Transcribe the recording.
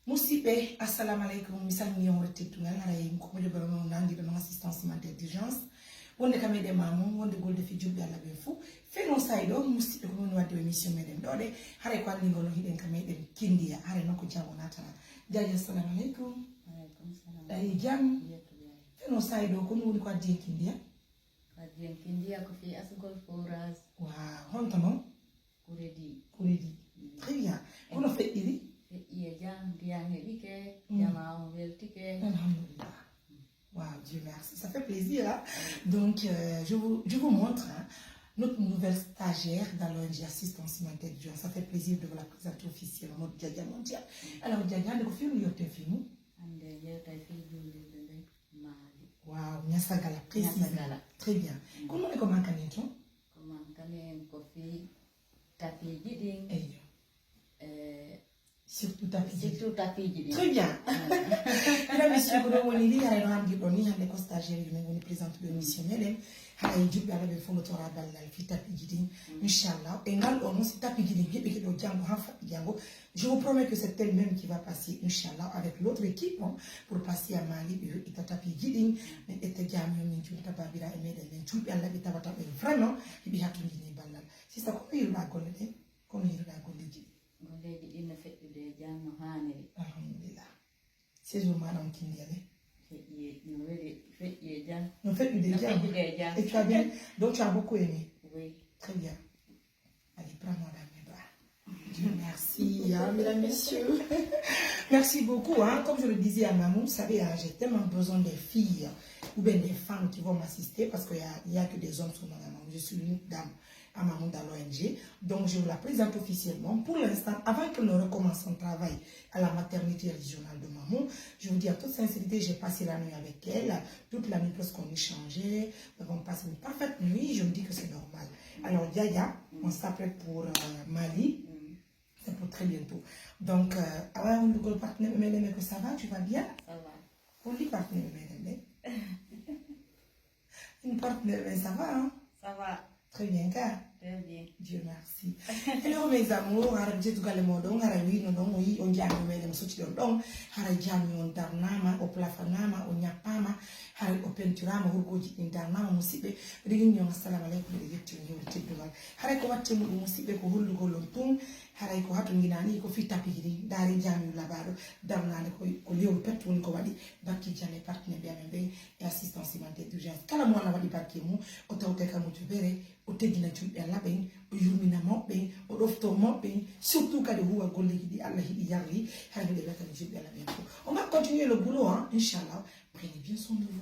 Musibe, assalamu alaikum, misami yon retetungal, haray mkomojo barono nangi de assistance humanitaire d'urgence. Wonde kamede mamu, wonde golde fi jubbi alla be fu. Feno saido, musibe ko woni wadde émission meden dode, haray ko andi ngolo hiden kameden kindiya, haray noko jago natana. Jaji assalamu alaikum. Alaikum salam. Dari jam. Feno saido ko woni ko adi kindiya. Adi kindiya ko fi asgol foras. Wow, hontono? Kuredi. Kuredi. Très bien. Kono fe iri? Alhamdulillah. Wow, Dieu merci. Ça fait plaisir. Hein? Donc, je vous montre hein, notre nouvelle stagiaire dans l'ONG Assistance Humanitaire d'Urgence. Ça fait plaisir de vous la présenter officiellement, notre Diadia mondial. Alors, Diadia, de vous faire une autre film. Wow, Nyasagala, très bien. Comment on est comme un caneton? Comme un caneton, coffee, tapis, guiding. Surtout tapis. Très bien. Mesdames, messieurs, vous avez dit, il y a des stagiaires qui me présentent le mission. Il y a des gens qui ont fait le tour de tapis. Inch'Allah. Et nous, si tapis, je vous promets que c'est elle-même qui va passer, Inch'Allah, avec l'autre équipe pour passer à Mali. Et tapis guiding. Mais et te gagne, tu ne pas bien aimer les gens. Vraiment, il y a tout le monde. C'est ça qu'on a eu. Comment il a eu. Alhamdulillah. C'est au mal en Kindiale. Nous faisons des jams. Et tu as bien. Donc tu as beaucoup aimé. Oui. Très bien. Allez, prends-moi dans mes bras. Dieu merci, hein, mesdames, messieurs. Merci beaucoup. Hein. Comme je le disais à maman, vous savez, hein, j'ai tellement besoin des filles ou bien des femmes qui vont m'assister parce qu'il n'y a que des hommes sur mon maman. Je suis l'unique dame à Maman dans l'ONG. Donc, je vous la présente officiellement. Pour l'instant, avant que nous recommencions le travail à la maternité régionale de Maman, je vous dis à toute sincérité, j'ai passé la nuit avec elle. Toute la nuit, lorsqu'on échangeait, nous avons passé une parfaite nuit. Je me dis que c'est normal. Alors, Yaya, on s'apprête pour Mali. C'est pour très bientôt. Donc, avant le partenaire, mais que ça va, tu vas bien? Ça va. Pour les partenaires, une partenaire, mais ça va, hein? Ça va. Très bien, car? Très bien. Dieu merci. Hello mes amours, harabje tugale modon, harawi no don wi on jami mele msuti don, haray jami on darnama, o plafanama, o nyapama, haray o penturama, hurgoji in darnama musibe, rigin yon assalamu alaikum de yetti on yewti teddugal. Haray ko watte mu musibe ko hullugo lon tun, haray ko hatu nginani ko fi tapiri, dari jami labado, darnane ko lew pet woni ko wadi, bakki jame partenaire bien be et assistance humanitaire d'urgence. Kala mo na wadi bakki mu, o tawte kamu tubere, o tegina julbe Allah ben o yurmina mobbe o dofto mobbe surtout kadi huwa golle hidi Allah hidi yarri hande de betani julbe Allah ben on va continuer le boulot hein inchallah prenez bien soin de vous